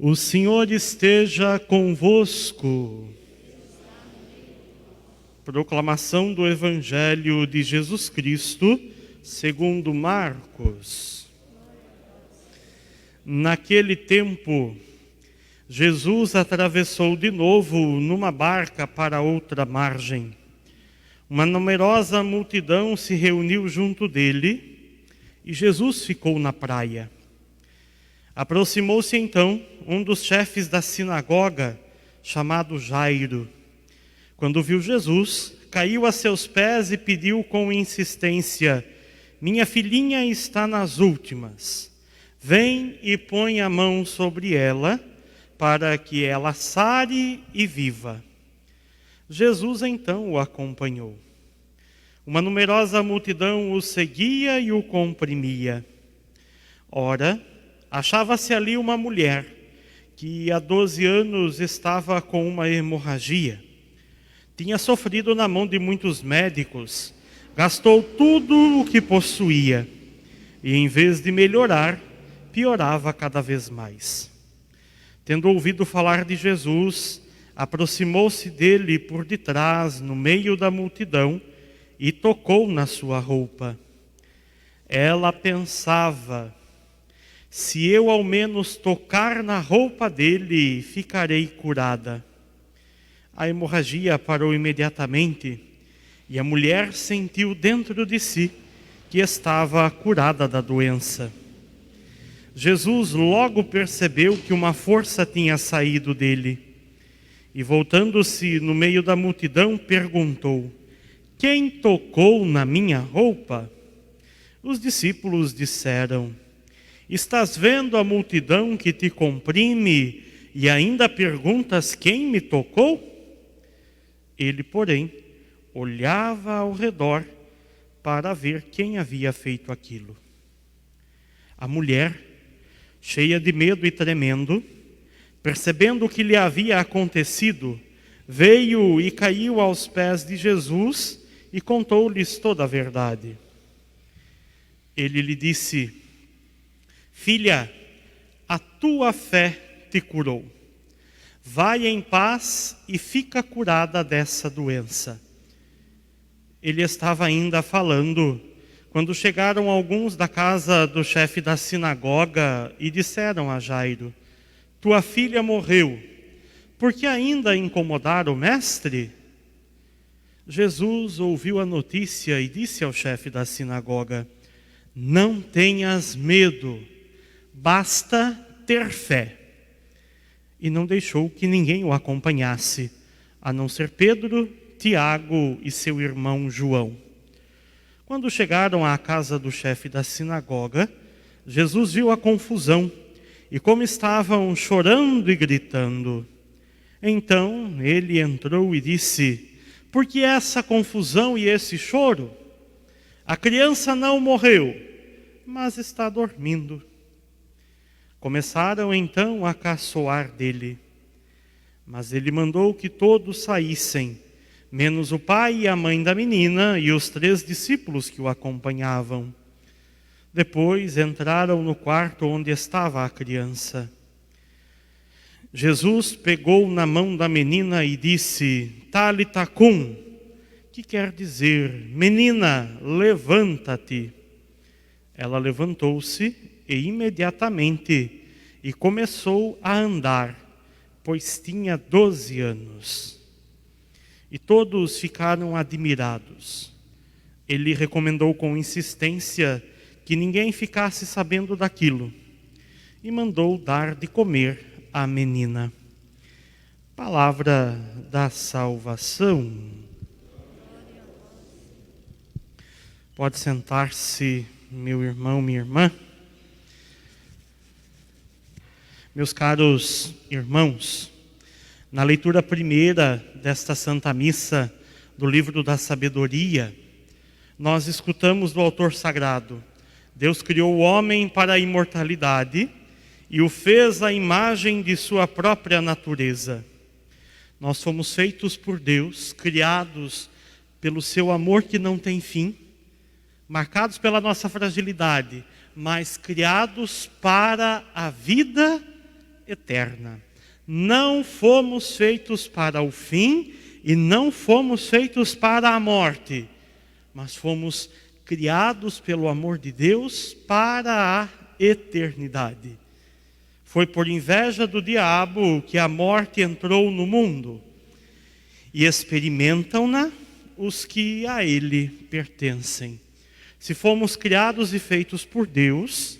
O Senhor esteja convosco. Proclamação do Evangelho de Jesus Cristo, segundo Marcos. Naquele tempo, Jesus atravessou de novo numa barca para outra margem. Uma numerosa multidão se reuniu junto dele e Jesus ficou na praia. Aproximou-se então um dos chefes da sinagoga, chamado Jairo. Quando viu Jesus, caiu a seus pés e pediu com insistência: "Minha filhinha está nas últimas. Vem e põe a mão sobre ela, para que ela sare e viva." Jesus então o acompanhou. Uma numerosa multidão o seguia e o comprimia. Ora, achava-se ali uma mulher que há 12 anos estava com uma hemorragia. Tinha sofrido na mão de muitos médicos, gastou tudo o que possuía e, em vez de melhorar, piorava cada vez mais. Tendo ouvido falar de Jesus, aproximou-se dele por detrás, no meio da multidão, e tocou na sua roupa. Ela pensava: "Se eu ao menos tocar na roupa dele, ficarei curada." A hemorragia parou imediatamente e a mulher sentiu dentro de si que estava curada da doença. Jesus logo percebeu que uma força tinha saído dele e, voltando-se no meio da multidão, perguntou: "Quem tocou na minha roupa?" Os discípulos disseram: "Estás vendo a multidão que te comprime e ainda perguntas quem me tocou?" Ele, porém, olhava ao redor para ver quem havia feito aquilo. A mulher, cheia de medo e tremendo, percebendo o que lhe havia acontecido, veio e caiu aos pés de Jesus e contou-lhes toda a verdade. Ele lhe disse: "Filha, a tua fé te curou. Vai em paz e fica curada dessa doença." Ele estava ainda falando quando chegaram alguns da casa do chefe da sinagoga e disseram a Jairo: "Tua filha morreu. Por que ainda incomodar o mestre?" Jesus ouviu a notícia e disse ao chefe da sinagoga: "Não tenhas medo, basta ter fé." E não deixou que ninguém o acompanhasse, a não ser Pedro, Tiago e seu irmão João. Quando chegaram à casa do chefe da sinagoga, Jesus viu a confusão e como estavam chorando e gritando. Então ele entrou e disse: "Por que essa confusão e esse choro? A criança não morreu, mas está dormindo." Começaram então a caçoar dele. Mas ele mandou que todos saíssem, menos o pai e a mãe da menina e os 3 discípulos que o acompanhavam. Depois entraram no quarto onde estava a criança. Jesus pegou na mão da menina e disse: "Talita cum", que quer dizer: "Menina, levanta-te." Ela levantou-se e imediatamente começou a andar, pois tinha 12 anos. E todos ficaram admirados. Ele recomendou com insistência que ninguém ficasse sabendo daquilo e mandou dar de comer à menina. Palavra da salvação. Pode sentar-se, meu irmão, minha irmã. Meus caros irmãos, na leitura primeira desta Santa Missa do livro da Sabedoria, nós escutamos do autor sagrado: Deus criou o homem para a imortalidade e o fez à imagem de sua própria natureza. Nós fomos feitos por Deus, criados pelo seu amor que não tem fim, marcados pela nossa fragilidade, mas criados para a vida eterna. Não fomos feitos para o fim e não fomos feitos para a morte, mas fomos criados pelo amor de Deus para a eternidade. Foi por inveja do diabo que a morte entrou no mundo, e experimentam-na os que a ele pertencem. Se fomos criados e feitos por Deus,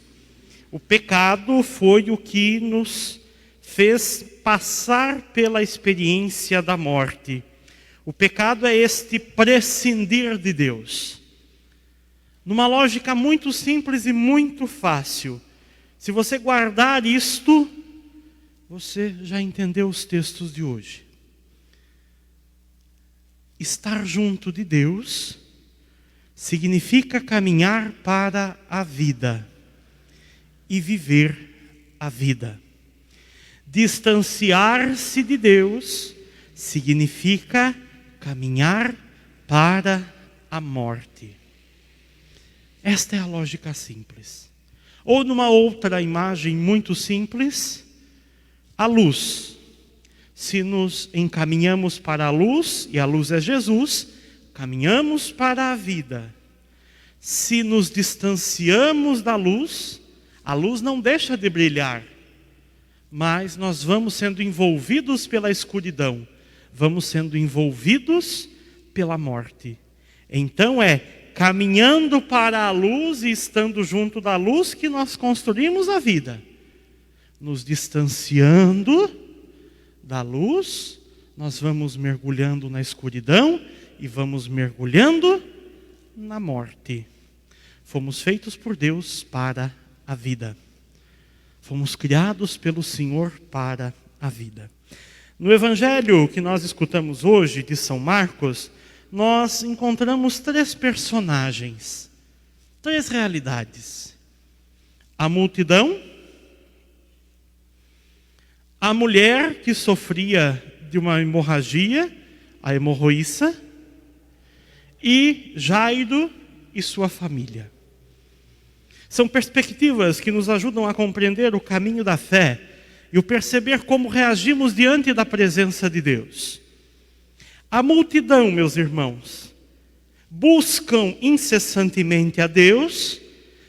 o pecado foi o que nos fez passar pela experiência da morte. O pecado é este prescindir de Deus. Numa lógica muito simples e muito fácil, se você guardar isto, você já entendeu os textos de hoje. Estar junto de Deus significa caminhar para a vida e viver a vida. Distanciar-se de Deus significa caminhar para a morte. Esta é a lógica simples. Ou numa outra imagem muito simples, a luz. Se nos encaminhamos para a luz, e a luz é Jesus, caminhamos para a vida. Se nos distanciamos da luz, a luz não deixa de brilhar, mas nós vamos sendo envolvidos pela escuridão, vamos sendo envolvidos pela morte. Então caminhando para a luz e estando junto da luz que nós construímos a vida. Nos distanciando da luz, nós vamos mergulhando na escuridão e vamos mergulhando na morte. Fomos feitos por Deus para a vida. Fomos criados pelo Senhor para a vida. No evangelho que nós escutamos hoje, de São Marcos, nós encontramos 3 personagens, 3 realidades. A multidão, a mulher que sofria de uma hemorragia, a hemorroíça, e Jairo e sua família. São perspectivas que nos ajudam a compreender o caminho da fé e o perceber como reagimos diante da presença de Deus. A multidão, meus irmãos, buscam incessantemente a Deus,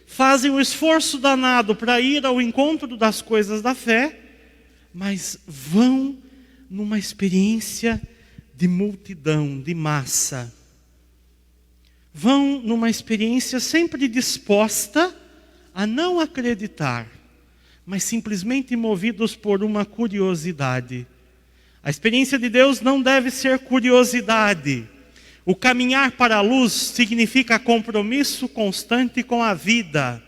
fazem um esforço danado para ir ao encontro das coisas da fé, mas vão numa experiência de multidão, de massa. Vão numa experiência sempre disposta a não acreditar, mas simplesmente movidos por uma curiosidade. A experiência de Deus não deve ser curiosidade. O caminhar para a luz significa compromisso constante com a vida.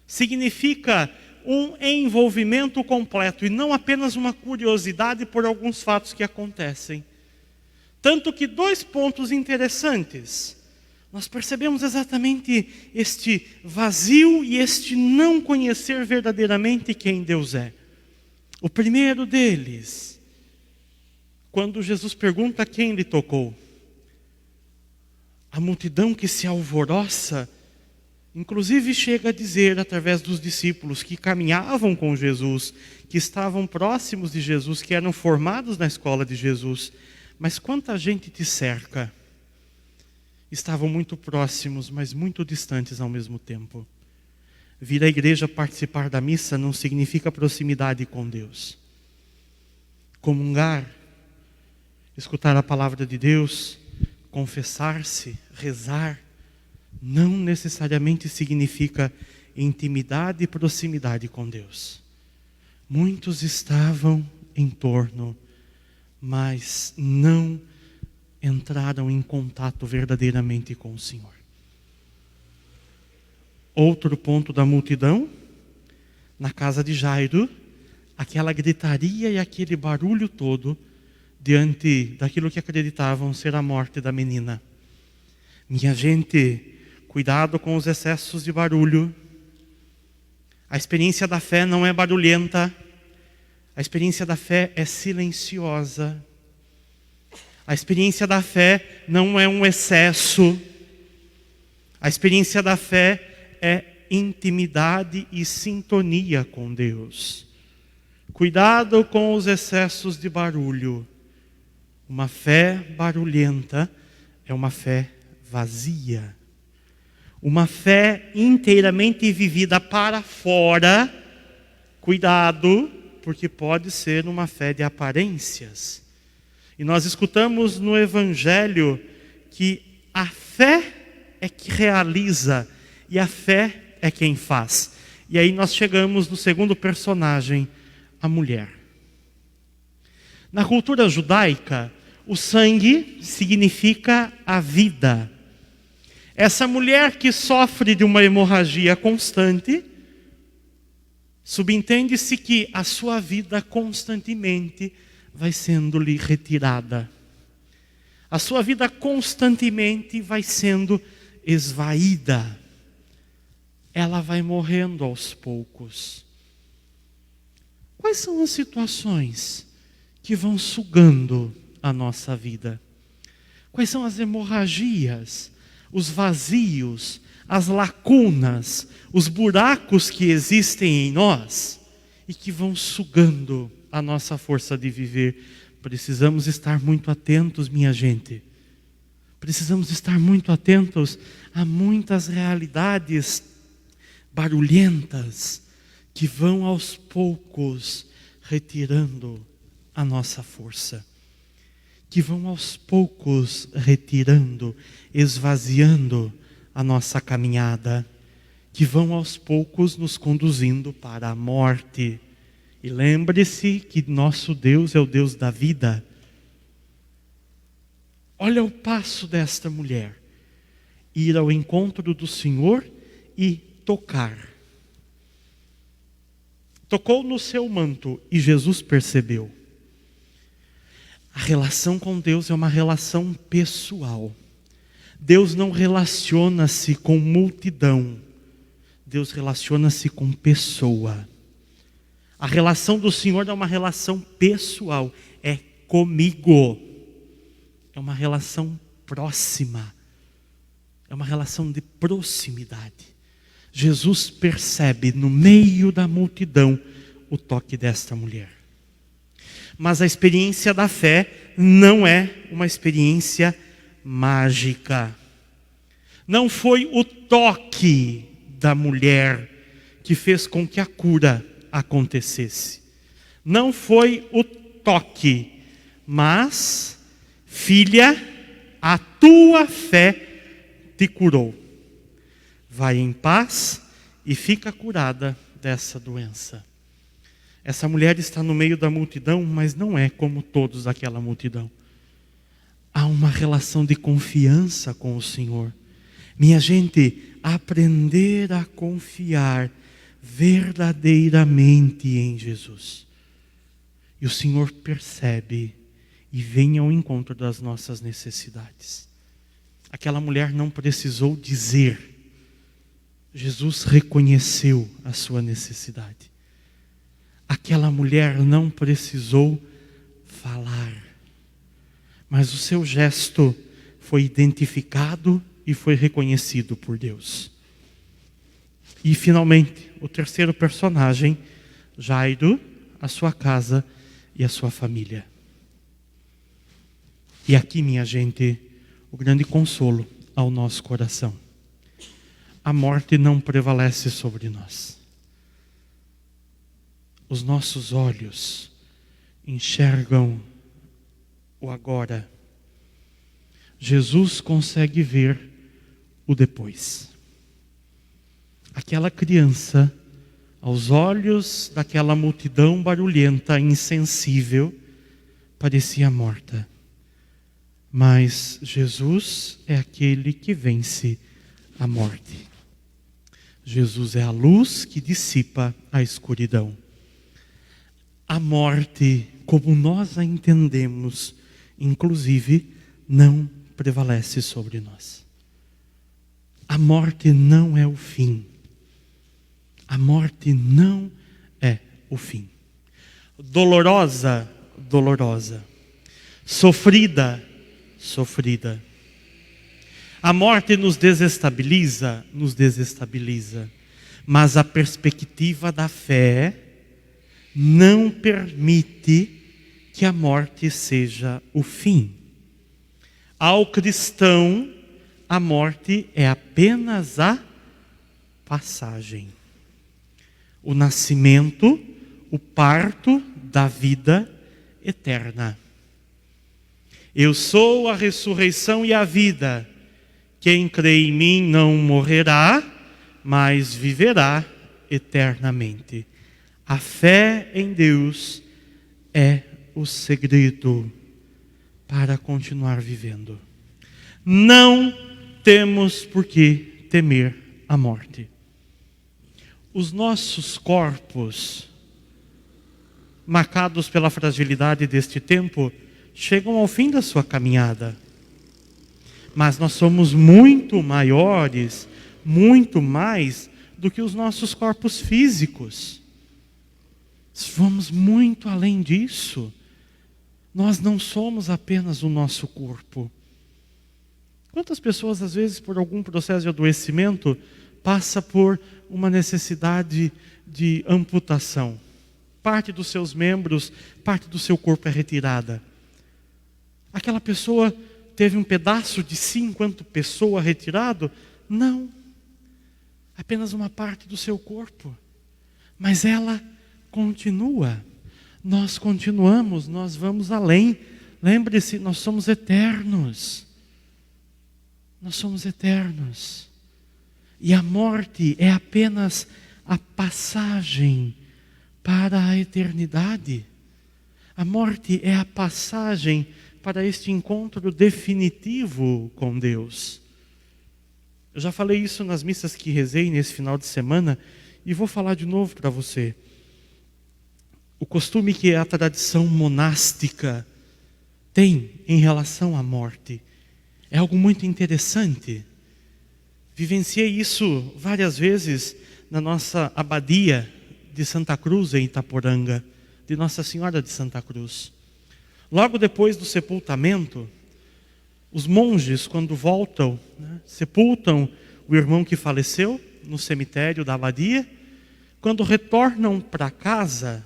Significa um envolvimento completo e não apenas uma curiosidade por alguns fatos que acontecem. Tanto que 2 pontos interessantes. Nós percebemos exatamente este vazio e este não conhecer verdadeiramente quem Deus é. O primeiro deles, quando Jesus pergunta quem lhe tocou, a multidão que se alvoroça, inclusive chega a dizer através dos discípulos que caminhavam com Jesus, que estavam próximos de Jesus, que eram formados na escola de Jesus, mas quanta gente te cerca? Estavam muito próximos, mas muito distantes ao mesmo tempo. Vir à igreja participar da missa não significa proximidade com Deus. Comungar, escutar a palavra de Deus, confessar-se, rezar, não necessariamente significa intimidade e proximidade com Deus. Muitos estavam em torno, mas não entraram em contato verdadeiramente com o Senhor. Outro ponto da multidão, na casa de Jairo, aquela gritaria e aquele barulho todo diante daquilo que acreditavam ser a morte da menina. Minha gente, cuidado com os excessos de barulho. A experiência da fé não é barulhenta, a experiência da fé é silenciosa. A experiência da fé não é um excesso. A experiência da fé é intimidade e sintonia com Deus. Cuidado com os excessos de barulho. Uma fé barulhenta é uma fé vazia. Uma fé inteiramente vivida para fora, cuidado, porque pode ser uma fé de aparências. E nós escutamos no Evangelho que a fé é que realiza e a fé é quem faz. E aí nós chegamos no segundo personagem, a mulher. Na cultura judaica, o sangue significa a vida. Essa mulher que sofre de uma hemorragia constante, subentende-se que a sua vida constantemente vai sendo-lhe retirada. A sua vida constantemente vai sendo esvaída. Ela vai morrendo aos poucos. Quais são as situações que vão sugando a nossa vida? Quais são as hemorragias, os vazios, as lacunas, os buracos que existem em nós e que vão sugando a nossa força de viver? Precisamos estar muito atentos, minha gente. Precisamos estar muito atentos a muitas realidades barulhentas que vão aos poucos retirando a nossa força. Que vão aos poucos retirando, esvaziando a nossa caminhada, que vão aos poucos nos conduzindo para a morte. E lembre-se que nosso Deus é o Deus da vida. Olha o passo desta mulher: ir ao encontro do Senhor e tocar. Tocou no seu manto e Jesus percebeu. A relação com Deus é uma relação pessoal. Deus não relaciona-se com multidão. Deus relaciona-se com pessoa. A relação do Senhor é uma relação pessoal. É comigo. É uma relação próxima. É uma relação de proximidade. Jesus percebe no meio da multidão o toque desta mulher. Mas a experiência da fé não é uma experiência mágica. Não foi o toque da mulher que fez com que a cura acontecesse. Não foi o toque, mas, filha, a tua fé te curou. Vai em paz e fica curada dessa doença. Essa mulher está no meio da multidão, mas não é como todos daquela multidão. Há uma relação de confiança com o Senhor. Minha gente, aprender a confiar verdadeiramente em Jesus. E o Senhor percebe e vem ao encontro das nossas necessidades. Aquela mulher não precisou dizer. Jesus reconheceu a sua necessidade. Aquela mulher não precisou falar, mas o seu gesto foi identificado e foi reconhecido por Deus. E finalmente, o terceiro personagem, Jairo, a sua casa e a sua família. E aqui, minha gente, o grande consolo ao nosso coração. A morte não prevalece sobre nós. Os nossos olhos enxergam o agora. Jesus consegue ver o depois. Aquela criança, aos olhos daquela multidão barulhenta, insensível, parecia morta. Mas Jesus é aquele que vence a morte. Jesus é a luz que dissipa a escuridão. A morte, como nós a entendemos, inclusive, não prevalece sobre nós. A morte não é o fim. A morte não é o fim. Dolorosa, dolorosa. Sofrida, sofrida. A morte nos desestabiliza, nos desestabiliza. Mas a perspectiva da fé não permite que a morte seja o fim. Ao cristão, a morte é apenas a passagem. O nascimento, o parto da vida eterna. Eu sou a ressurreição e a vida. Quem crê em mim não morrerá, mas viverá eternamente. A fé em Deus é o segredo para continuar vivendo. Não temos por que temer a morte. Os nossos corpos, marcados pela fragilidade deste tempo, chegam ao fim da sua caminhada. Mas nós somos muito maiores, muito mais do que os nossos corpos físicos. Vamos muito além disso. Nós não somos apenas o nosso corpo. Quantas pessoas, às vezes, por algum processo de adoecimento, passa por uma necessidade de amputação? Parte dos seus membros, parte do seu corpo é retirada. Aquela pessoa teve um pedaço de si enquanto pessoa retirado? Não. Apenas uma parte do seu corpo. Mas ela continua. Nós continuamos, nós vamos além. Lembre-se, nós somos eternos. Nós somos eternos. E a morte é apenas a passagem para a eternidade. A morte é a passagem para este encontro definitivo com Deus. Eu já falei isso nas missas que rezei nesse final de semana e vou falar de novo para você. O costume que a tradição monástica tem em relação à morte é algo muito interessante. Vivenciei isso várias vezes na nossa abadia de Santa Cruz, em Itaporanga, de Nossa Senhora de Santa Cruz. Logo depois do sepultamento, os monges, quando voltam, sepultam o irmão que faleceu no cemitério da abadia. Quando retornam para casa,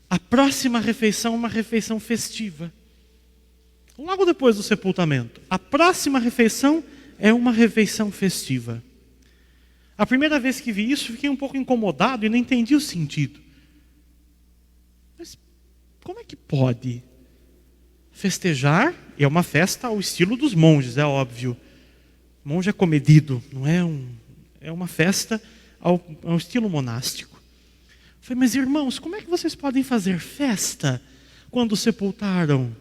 a próxima refeição é uma refeição festiva. Logo depois do sepultamento, a próxima refeição é uma refeição festiva. A primeira vez que vi isso, fiquei um pouco incomodado e não entendi o sentido. Mas como é que pode festejar? É uma festa ao estilo dos monges, é óbvio. Monge é comedido, não é é uma festa ao estilo monástico. Eu falei, mas irmãos, como é que vocês podem fazer festa quando sepultaram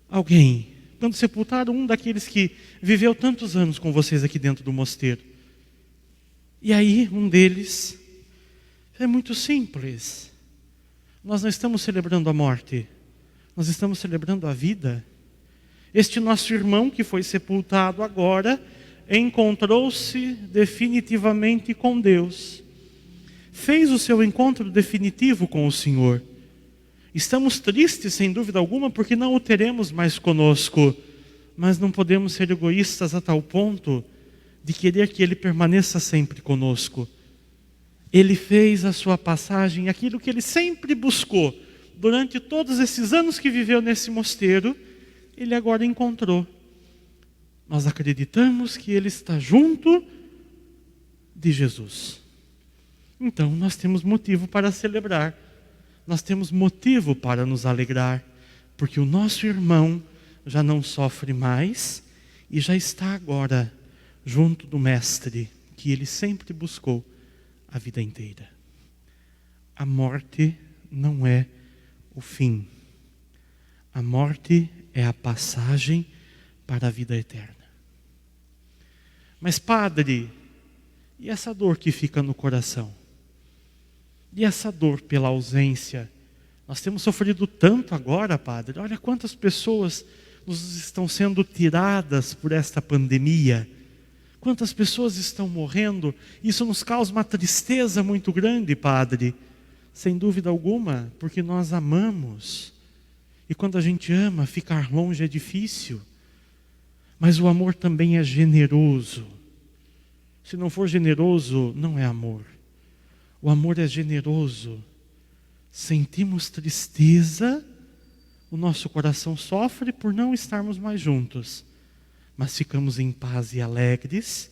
alguém? Quando sepultaram um daqueles que viveu tantos anos com vocês aqui dentro do mosteiro? E aí, um deles, é muito simples. Nós não estamos celebrando a morte, nós estamos celebrando a vida. Este nosso irmão que foi sepultado agora, encontrou-se definitivamente com Deus. Fez o seu encontro definitivo com o Senhor. Estamos tristes, sem dúvida alguma, porque não o teremos mais conosco. Mas não podemos ser egoístas a tal ponto de querer que Ele permaneça sempre conosco. Ele fez a sua passagem, aquilo que Ele sempre buscou. Durante todos esses anos que viveu nesse mosteiro, Ele agora encontrou. Nós acreditamos que Ele está junto de Jesus. Então nós temos motivo para celebrar. Nós temos motivo para nos alegrar. Porque o nosso irmão já não sofre mais e já está agora junto do Mestre, que ele sempre buscou a vida inteira. A morte não é o fim. A morte é a passagem para a vida eterna. Mas padre, e essa dor que fica no coração? E essa dor pela ausência? Nós temos sofrido tanto agora, padre. Olha quantas pessoas nos estão sendo tiradas por esta pandemia. Quantas pessoas estão morrendo. Isso nos causa uma tristeza muito grande, padre. Sem dúvida alguma, porque nós amamos. E quando a gente ama, ficar longe é difícil. Mas o amor também é generoso. Se não for generoso, não é amor. O amor é generoso. sentimos tristeza, o nosso coração sofre por não estarmos mais juntos, mas ficamos em paz e alegres,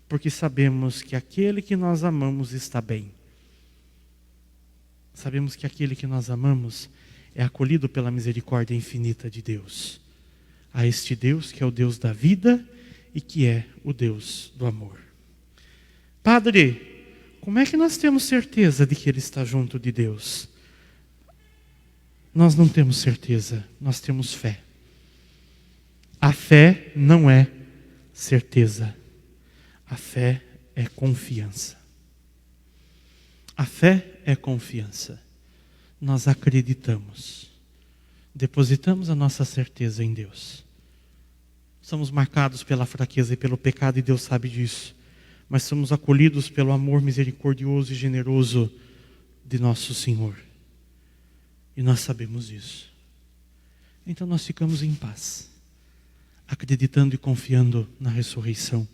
porque sabemos que aquele que nós amamos está bem. Sabemos que aquele que nós amamos é acolhido pela misericórdia infinita de Deus. A este Deus que é o Deus da vida e que é o Deus do amor. Padre, como é que nós temos certeza de que Ele está junto de Deus? Nós não temos certeza, nós temos fé. A fé não é certeza. A fé é confiança. A fé é confiança. Nós acreditamos. Depositamos a nossa certeza em Deus. Somos marcados pela fraqueza e pelo pecado e Deus sabe disso. Mas somos acolhidos pelo amor misericordioso e generoso de nosso Senhor. E nós sabemos isso. Então nós ficamos em paz, acreditando e confiando na ressurreição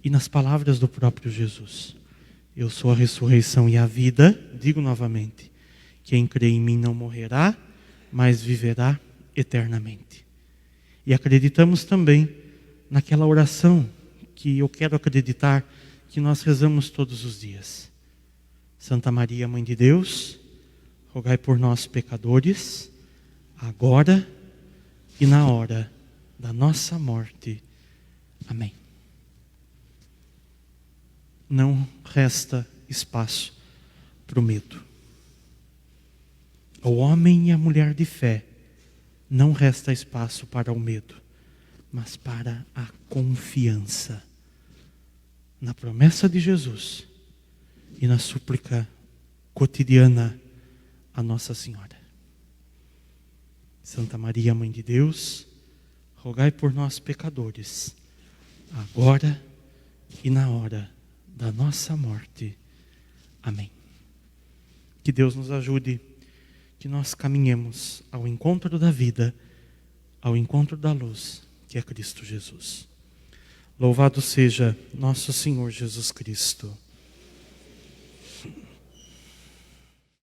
e nas palavras do próprio Jesus. Eu sou a ressurreição e a vida, digo novamente, quem crê em mim não morrerá, mas viverá eternamente. E acreditamos também naquela oração que eu quero acreditar que nós rezamos todos os dias. Santa Maria, Mãe de Deus, rogai por nós pecadores, agora e na hora da nossa morte. Amém. Não resta espaço para o medo. Ao homem e à mulher de fé, não resta espaço para o medo, mas para a confiança na promessa de Jesus e na súplica cotidiana a Nossa Senhora. Santa Maria, Mãe de Deus, rogai por nós pecadores, agora e na hora da nossa morte. Amém. Que Deus nos ajude, que nós caminhemos ao encontro da vida, ao encontro da luz, que é Cristo Jesus. Louvado seja nosso Senhor Jesus Cristo.